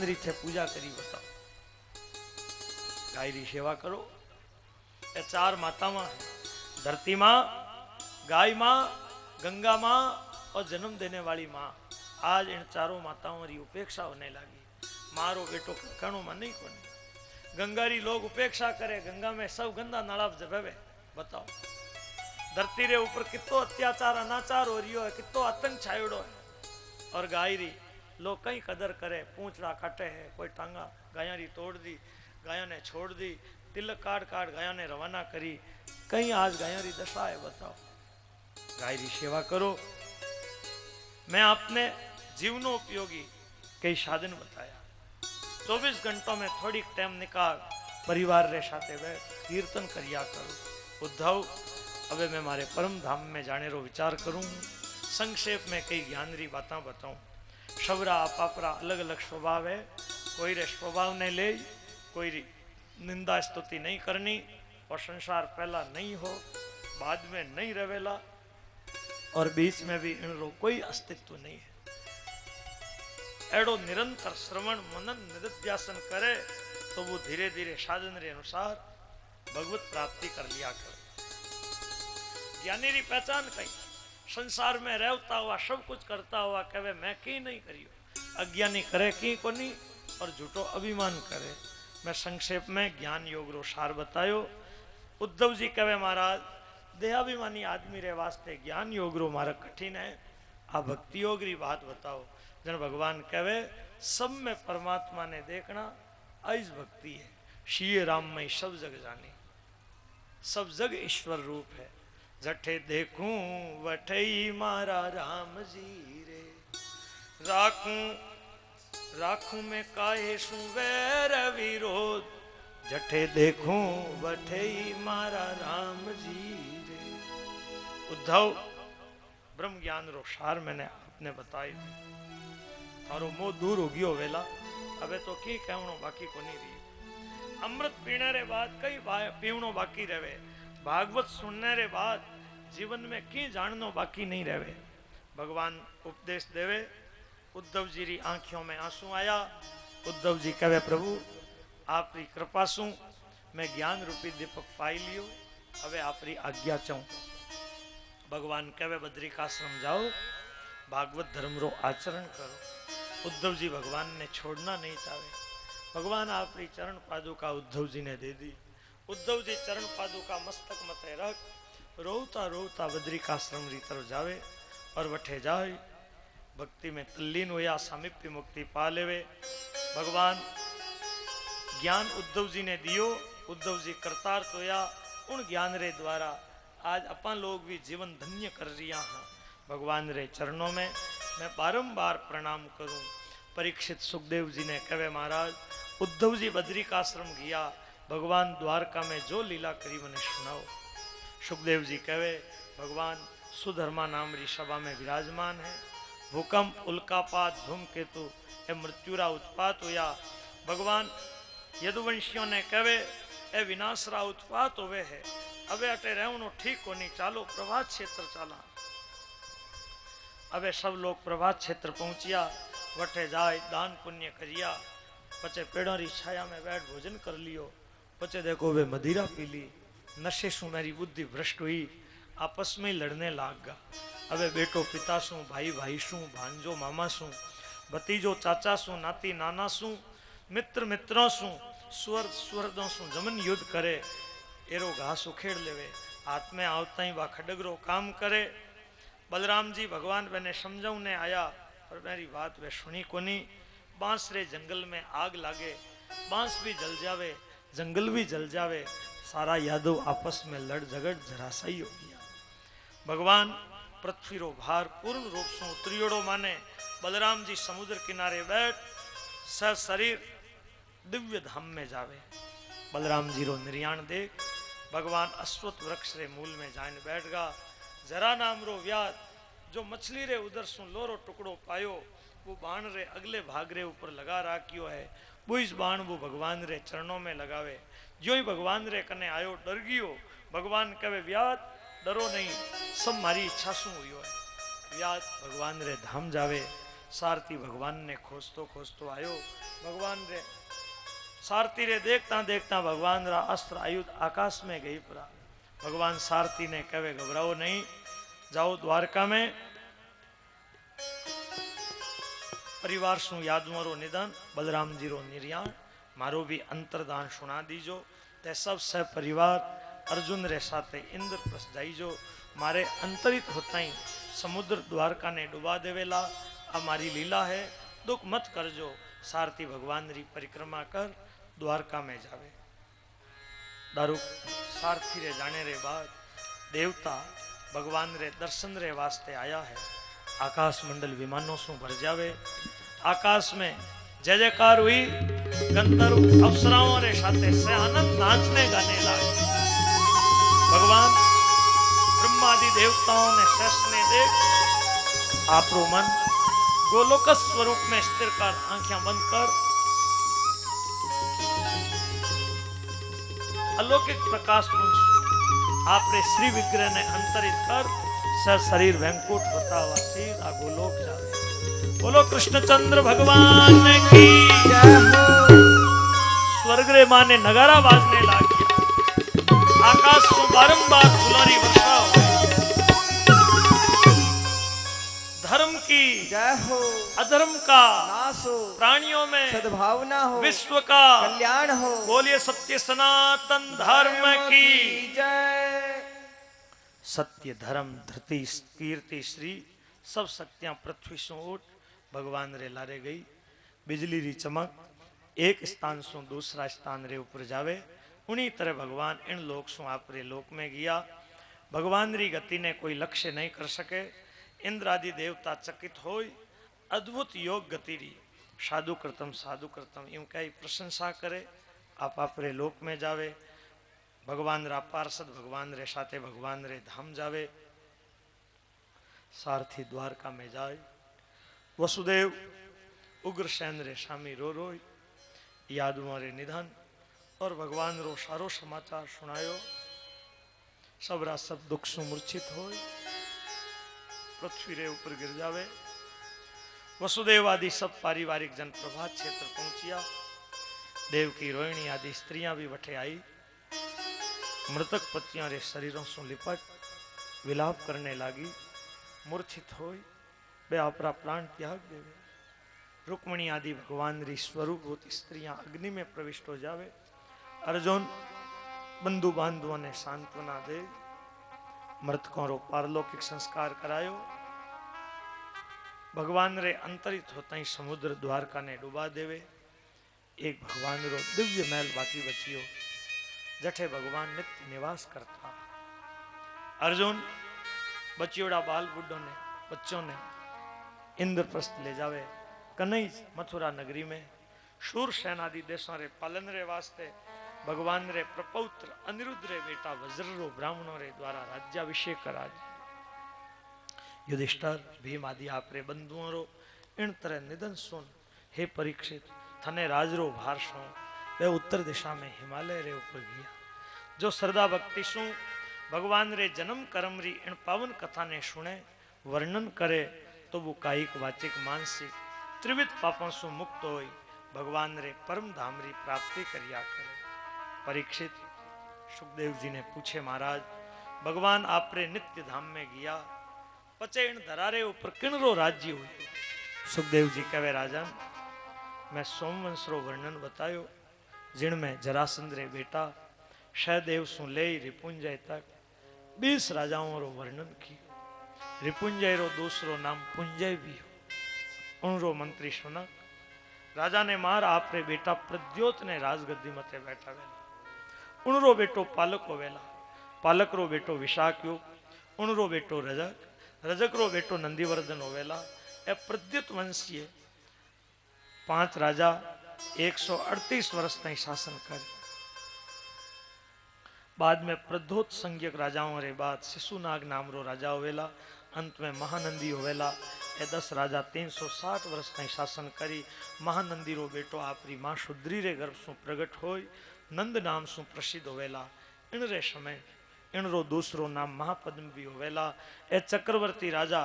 ज्ञान रीते पूजा करी बताओ। गाय री सेवा करो। ये चार माता मां है, धरती मां, गाय मां, गंगा मां और जन्म देने वाली मां। आज इन चारों माताओं की उपेक्षा होने लगी। मारो बेटो कणो में नहीं कोनी। गंगा री लोग उपेक्षा करे, गंगा में सब गंदा नाला जबे बताओ। धरती रे ऊपर कितो अत्याचार अनाचार हो रही है, कितो आतंक छायोड़ो है। और गाय री लोग कई कदर करे, पूंछड़ा काटे है, कोई टांगा गाया री तोड़ दी, गायों ने छोड़ दी, तिलक काट काट गायों ने रवाना करी। कहीं आज गायों री दशा है बताओ। गाय री सेवा करो। मैं आपने जीवनो उपयोगी कई साधन बताया। 24 घंटों में थोड़ी टाइम निकाल परिवार रे साथे बैठ कीर्तन करिया करो। उद्धव अबे मैं मारे परम धाम में जाने रो विचार करूं। संक्षेप में कई ज्ञान री बातें बताऊं। सबरा पापरा अलग अलग स्वभाव है। कोई रे स्वभाव ने ले, कोई री निंदा स्तुति नहीं करनी, और संसार पहला नहीं हो, बाद में नहीं रवेला, और बीच में भी इनरो कोई अस्तित्व नहीं है। एडो निरंतर श्रवण मनन निधिध्यासन करे तो वो धीरे धीरे साधन रे अनुसार भगवत प्राप्ति कर लिया करे। ज्ञानी री पहचान कई संसार में रहता हुआ सब कुछ करता हुआ कहे मैं की नहीं करियो। अज्ञानी करे की कोनी और झूठो अभिमान करे। मैं संक्षेप में ज्ञान योग रो सार बतायो। उद्धव जी कहे महाराज देहाभिमानी आदमी रे वास्ते ज्ञान योग रो मार्ग कठिन है। आ भक्ति योग री बात बताओ। जन भगवान कहे सब में परमात्मा ने देखना ऐस भक्ति है। श्री राम में सब जग जानी, सब जग ईश्वर रूप है। जठे देखूं वठई मारा राम जी रे, राखूं राखूं में काहे सु वैर विरोध। जठे देखूं वठई मारा राम जी रे। उद्धव ब्रह्म ज्ञान रो सार मैंने आपने बताई। थारो मोह दूर हो गयो वेला, अबे तो की कहणो बाकी को नहीं रही। अमृत पीने रे बाद कई पीवणो बाकी रहे। भागवत सुनने रे बाद जीवन में की जाननो बाकी नहीं रहे। भगवान उपदेश देवे। उद्धव जी री आंखों में आंसू आया। उद्धव जी कहे प्रभु आपरी कृपा सु मैं ज्ञान रूपी दीपक पाई लियो, हवे आपरी आज्ञा चाहूं। भगवान कहे बद्रिकाश्रम जाओ, भागवत धर्म रो आचरण करो। उद्धव जी भगवान ने छोड़ना नहीं चाहे। भगवान आपरी चरण पादुका उद्धव जी ने दे दी। उद्धव जी चरण पादुका मस्तक मथे रख रोता रोता बद्रिकाश्रम री तरफ जावे और वठे जाए भक्ति में तल्लीन होया, सामिप्य मुक्ति पा लेवे। भगवान ज्ञान उद्धव जी ने दियो, उद्धव जी कृतार्थ होया। उन ज्ञान रे द्वारा आज अपन लोग भी जीवन धन्य कर रिया हैं। भगवान रे चरणों में मैं बारंबार प्रणाम करूं। परीक्षित सुखदेव जी ने कहे महाराज उद्धव जी बद्रिकाश्रम गया, भगवान द्वारका में जो लीला करी मैंने सुनाओ। सुखदेव जी कहे भगवान सुधर्मा नाम री सभा में विराजमान है। भूकंप उल्कापात धूमकेतु ए मृत्युरा उत्पात होया। भगवान यदुवंशियों ने कहे ए विनाशरा उत्पात होवे है। अबे अटे रहनो ठीक को नहीं, चालो प्रभात क्षेत्र चला। अबे सब लोग प्रभात क्षेत्र पहुंचिया, वटे जाए दान पुण्य करिया। पचे पेड़ों री छाया में बैठ भोजन कर लियो। पचे देखो वे मदिरा पी ली। नशे सु मेरी बुद्धि भ्रष्ट हुई, आपस में लड़ने लाग गा। अबे बेटो पिता सु, भाई भाई सु, भांजो मामा सु, भतीजो चाचा सु, नाती नाना सु, मित्र मित्रों सु, स्वर सुहृदों सु जमन युद्ध करे। एरो घास उखेड़ लेवे। हाथ में आवता ही वा खडगरो काम करे। बलराम जी भगवान मैंने समझाने आया पर मेरी बात वे सुनी कोनी। बांस रे जंगल में आग लागे, बांस भी जल जावे, जंगल भी जल जावे। सारा यादव आपस में लड़ झगड़ जराशाई हो गया। भगवान पृथ्वी रो भार पूर्ण रूप से उतरियोड़ो माने बलराम जी समुद्र किनारे बैठ स शरीर दिव्य धाम में जावे। बलराम जी रो निर्याण देख भगवान अश्वत्थ वृक्ष रे मूल में जान बैठ गा। जरा नाम रो व्याध जो मछली रे उधर सु लोरो टुकड़ो पायो, वो बाण रे अगले भाग रे ऊपर लगा राख्यो है। वो इस बाण वो भगवान रे चरणों में लगावे। जो ही भगवान रे कने आयो डर गयो। भगवान कहे व्याध डरो नहीं, सब मारी इच्छा सु हुई है। व्याध भगवान रे धाम जावे। सारथी भगवान ने खोजतो खोजतो आयो। भगवान रे सारथी रे देखता देखता भगवान रा अस्त्र आयुध आकाश में गई पड़ा। भगवान सारथी ने कहे घबराओ नहीं, जाओ द्वारका में परिवार सु याद मारो निधन बलराम जी रो निर्याण मारो भी अंतरदान सुना दीजो। ते सब सह परिवार अर्जुन रे साथे इंद्रप्रस्थ जाइजो। मारे अंतरित होता ही समुद्र द्वारका ने डुबा देवेला। हमारी लीला है, दुख मत करजो। सारथी भगवान री परिक्रमा कर द्वारका में जावे। दारू सारथी रे जाने रे बाद देवता भगवान रे दर्शन रे वास्ते आया है। आकाश मंडल विमानों से भर जावे। आकाश में जय जयकार हुई। गंधर्व अप्सराओं रे साथे से आनंद नाचने गाने लगे। भगवान ब्रह्मादि देवताओं ने शेषने देख आपरो मन गोलोक स्वरूप में स्थिर कर आंखें बंद कर अलौकिक प्रकाश पुंज आपने श्री विग्रह ने अंतरित कर सर शरीर वैंकुट होता हुआ सीधा गोलोक जावे। बोलो कृष्णचंद्र भगवान की जय हो। स्वर्ग रे माने नगारा बाजने लगी। आकाश को बारंबार फुलारी वर्षा हो। धर्म की जय हो, अधर्म का नाश हो, प्राणियों में सद्भावना हो, विश्व का कल्याण हो। बोलिए सत्य सनातन धर्म की जय। सत्य धर्म धरती कीर्ति श्री सब शक्तियां पृथ्वी से उठ भगवान रे लारे गई। बिजली री चमक एक स्थान से दूसरा स्थान रे ऊपर जावे। उन्हीं तरह भगवान इन लोक सु आपरे लोक में गया। भगवान री गति ने कोई लक्ष्य नहीं कर सके। इंद्र आदि देवता चकित होई। अद्भुत योग गति री साधु करतम यूं कई प्रशंसा करे। आप आपरे लोक में जावे। भगवान रा पार्षद भगवान रे साथे भगवान रे धाम जावे। सारथी द्वारका में जाए। वसुदेव उग्रसेन रे स्वामी रो रोई याद मारे निधन और भगवान रो सारो समाचार सुनायो। सबरा सब दुख सु मूर्छित हो पृथ्वी रे ऊपर गिर जावे। वसुदेव आदि सब पारिवारिक जन प्रभात क्षेत्र पहुंचिया। देव की रोहिणी आदि स्त्रियां भी वठे आई। मृतक पतियों रे शरीरों से लिपट विलाप करने लगी। मूर्छित हो वे अपना प्राण त्याग देवे। रुक्मणी आदि भगवान री स्वरूप स्त्रियां अग्नि में प्रविष्ट हो जावे। अर्जुन बंधु बांधवों ने सांत्वना दे मृतकों रो पारलौकिक संस्कार करायो। भगवान रे अंतरित होता ही समुद्र द्वारका ने डुबा देवे। एक भगवान रो दिव्य महल बाकी बचियो जठे भगवान नित्य निवास करता। अर्जुन बचियोड़ा बाल बुड्ढों ने बच्चों ने इंद्रप्रस्थ ले जावे। कन्हई मथुरा नगरी में शूर सेनादि देशों रे पालन रे वास्ते भगवान रे प्रपौत्र अनिरुद्ध रे बेटा वज्रो ब्राह्मणों रे द्वारा राज्याभिषेक करा। युधिष्ठिर भीम आदि आपरे बंधुओं रो इन तरह निधन सुन हे परीक्षित थने राजरो भार सो वे उत्तर दिशा में हिमालय रे ऊपर गया। जो श्रद्धा भक्ति सु भगवान रे जन्म कर्म री इन पावन कथा ने सुने वर्णन करे तो वो कायिक वाचिक मानसिक त्रिविध पापों से मुक्त होई भगवान रे परम धाम री प्राप्ति करिया करे। परीक्षित सुखदेव जी ने पूछे महाराज भगवान आपरे नित्य धाम में गया पचे इन दरारे ऊपर किनरो राज्य हुई। सुखदेव जी कहे राजन मैं सोमवंश रो वर्णन बतायो जिनमें जरासंध रे बेटा सहदेव सु ले रिपुंजय तक 20 राजाओं रो वर्णन कियो। रिपुंजय रो दूसरो नाम पुंजय भी हो। उनरो मंत्री सुनक राजा ने मार आपरे बेटा प्रद्योत ने राजगद्दी मते बैठा वेला। उनरो बेटो पालक होवेला। पालक रो बेटो विशाख्यो। उनरो बेटो रजक। रजक रो बेटो नंदीवर्धन होवेला। ए प्रद्युत वंशीय 5 राजा 138 वर्ष तक शासन कर। बाद में प्रद्योत संज्ञक राजाओं रे बाद शिशुनाग नाम रो राजा होवेला। अंत में महानंदी होवेला। ए 10 राजा 360 वर्ष तक शासन करी। महानंदी रो बेटो आपरी मां शुद्री रे गर्भ सु प्रगट होई नंद नाम सु प्रसिद्ध होवेला। इन रे समय इन रो दूसरो नाम महापद्म भी होवेला। ए चक्रवर्ती राजा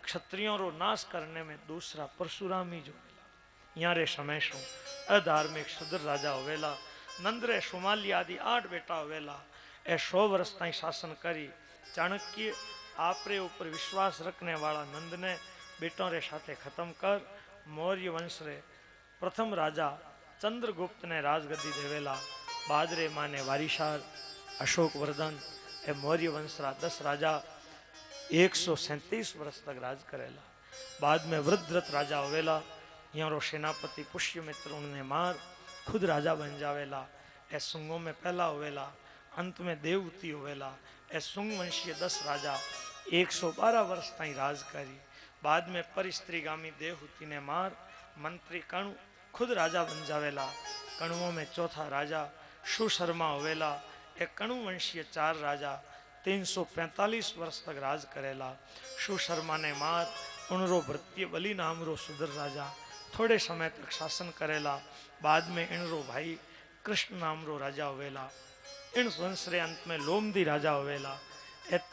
क्षत्रियों रो नाश करने में दूसरा परशुराम ही जो यहाँ रे समय शू अधार्मिक सुधर राजा होवेला नंद रे सुमाली आदि 8 बेटा होवेला ए 100 वर्ष ताई शासन करी चाणक्य आपरे ऊपर विश्वास रखने वाला नंद ने बेटों रे साथे खत्म कर मौर्य वंश रे प्रथम राजा चंद्रगुप्त ने राजगद्दी देवेला बादरे माने वारिशार अशोक वर्धन ए मौर्य वंश रा 10 राजा 137 वर्ष तक राज करेला बाद में वृद्धरथ राजा होवेला यहाँ सेनापति पुष्यमित्र उन्हें मार खुद राजा बन जावेला ए सुंगों में पहला होवेला अंत में देवती होवेला ए सुंग वंशीय 10 राजा 112 वर्ष ताई राज करी बाद में परिस्त्रीगामी देवहूति ने मार मंत्री कणु खुद राजा बन जावेला कणुओं में चौथा राजा सुशर्मा होवेला ए कणु वंशीय 4 राजा 345 वर्ष तक राज करेला सुशर्मा ने मार उनरो भृत्य बलि नाम रो सुधर राजा थोड़े समय तक शासन करेला बाद में इनरो भाई कृष्ण नाम रो राजा होवेला इन वंश रे अंत में लोमदी राजा होवेला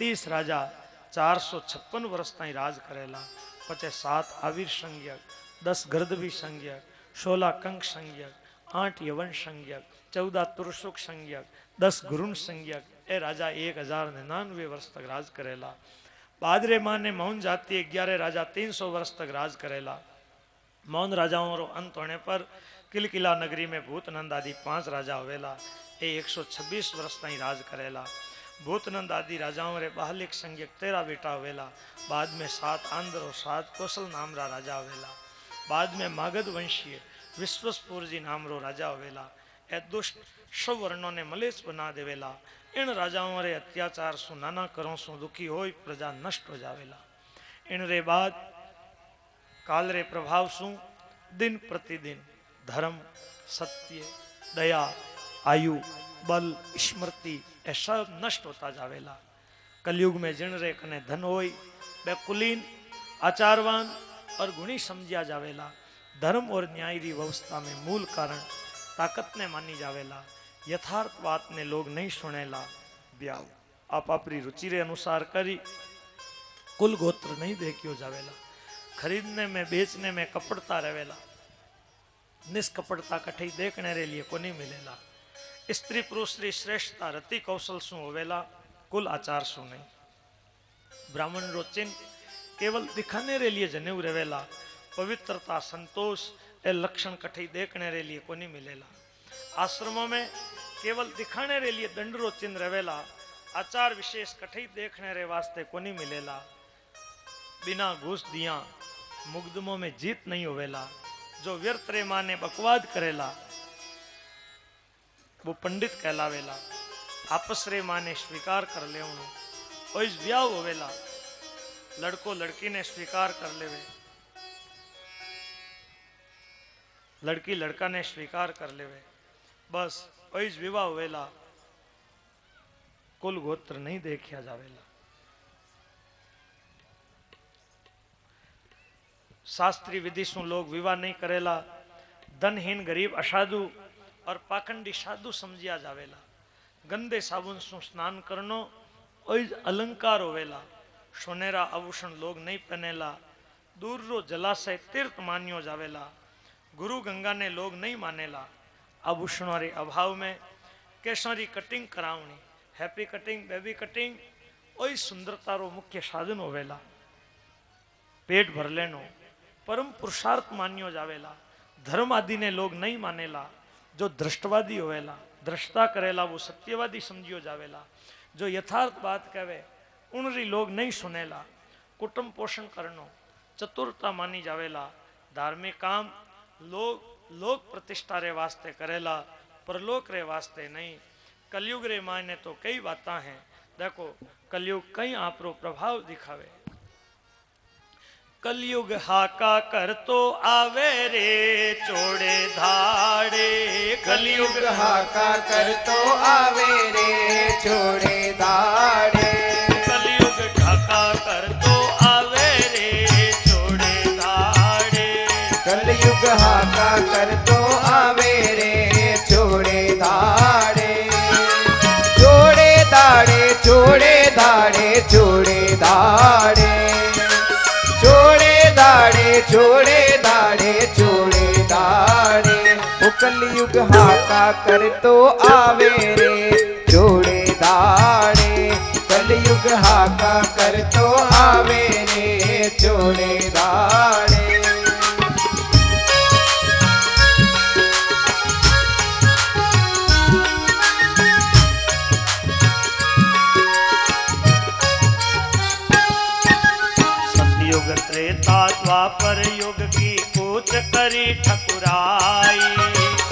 30 राजा 456 वर्ष ताई राज करेला पचे 7 आविर संज्ञक 10 गर्दभी संज्ञक 16 कंक संज्ञक 8 यवन संज्ञक 14 तुरसुक संज्ञक 10 गुरुन संज्ञक ए राजा 1099 वर्ष तक राज करेला बादरे माँ ने मौन जाति 11 राजा 300 वर्ष तक राज करेला मौन राजाओं रो अंत होने पर किलकिला नगरी में भूतनंद आदि 5 राजा होवेला ए 126 वर्ष ताई राज करेला भूतनंद आदि राजाओं रे बाहलिक संज्ञक 13 बेटा होवेला बाद में 7 आंध्र और 7 कौशल नाम रा राजा होवेला बाद में मागध वंशीय विश्वसपुर जी नाम रो राजा होवेला ए दुष्ट सब वर्णों ने मलेच बना देवेला इन राजाओं रे अत्याचार सु नाना करों सु दुखी होई प्रजा नष्ट हो जावेला इन रे बाद काल रे प्रभाव सु दिन प्रतिदिन धर्म सत्य दया आयु बल स्मृति ए सब नष्ट होता जावेला कलयुग में जिन रे कने धन होई बे कुलीन आचारवान और गुणी समझिया जावेला धर्म और न्याय री व्यवस्था में मूल कारण ताकत ने मानी जावेला यथार्थ बात ने लोग नहीं सुनेला ब्याव आप अपनी रुचि रे अनुसार करी कुल गोत्र नहीं देखियो जावेला खरीदने में बेचने में कपड़ता रहेला निष्कपड़ता कठई देखने रे लिए को नहीं मिलेला स्त्री पुरुष री श्रेष्ठता रति कौशल सु होवेला कुल आचार सु नहीं ब्राह्मण रो चिन्ह केवल दिखाने रे लिए जनेऊ रहेला पवित्रता संतोष ए लक्षण कठई देखने रे लिए को नहीं मिलेला आश्रमों में केवल दिखाने रे लिए दंड रो चिन्ह रहेला आचार विशेष कठई देखने रे वास्ते को नहीं मिलेला बिना घूस दिया मुकदमों में जीत नहीं होवेला जो व्यर्थ रे माने बकवाद करेला वो पंडित कहलावेला आपस रे माने स्वीकार कर ले और इस ब्याह होवेला लड़को लड़की ने स्वीकार कर लेवे लड़की लड़का ने स्वीकार कर लेवे बस इस विवाह होवेला कुल गोत्र नहीं देखिया जावेला शास्त्रीय विधि सु लोग विवाह नहीं करेला धनहीन गरीब असाधु और पाखंडी साधु समझिया जावेला गंदे साबुन सु स्नान करनो ओज अलंकार होवेला सोनेरा आभूषण लोग नहीं पहनेला दूर रो जलाशय तीर्थ मान्यो जावेला गुरु गंगा ने लोग नहीं मानेला आभूषणों रे अभाव में केसरी कटिंग करावनी हैप्पी कटिंग बेबी कटिंग ओई सुंदरता रो मुख्य साधन होवेला पेट भर लेनो परम पुरुषार्थ मान्यो जावेला धर्म आदि ने लोग नहीं मानेला जो दृष्टवादी होवेला दृष्टा करेला वो सत्यवादी समझियो जावेला जो यथार्थ बात कहे उनरी लोग नहीं सुनेला कुटुंब पोषण करनो चतुरता मानी जावेला धार्मिक काम लोग प्रतिष्ठा रे वास्ते करेला परलोक रे वास्ते नहीं कलयुग रे मायने तो कई बातें हैं देखो कलयुग कई आपरो प्रभाव दिखावे कलयुग हाका कर तो आवे रे चोड़े धाड़े कलयुग हाका कर तो आवे रे चोड़े धाड़े कलयुग ढाका कर तो आवे रे चोड़े धाड़े कलयुग हाका कर तो आवे रे चोड़े धाड़े चोड़े धाड़े चोड़े धाड़े चोड़े धाड़े कलयुग हाका कर तो आवे रे जोड़े दाड़े कलयुग हाका कर तो आवे रे जोड़े दाड़े सतयुग त्रेता द्वापर युग की कूच करी ठकुराई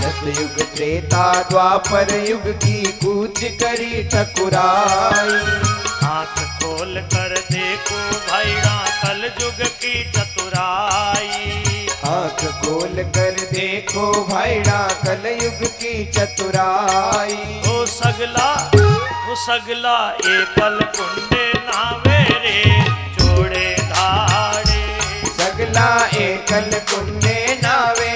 सतयुग त्रेता द्वापर युग की कूच करी ठकुराई आंख खोल कर देखो भाईड़ा कल युग की चतुराई आंख खोल कर देखो भाईड़ा कलयुग की चतुराई ओ सगला एकल कुंडे नावे रे जोड़े धाड़े सगला एकल कुंडे नावे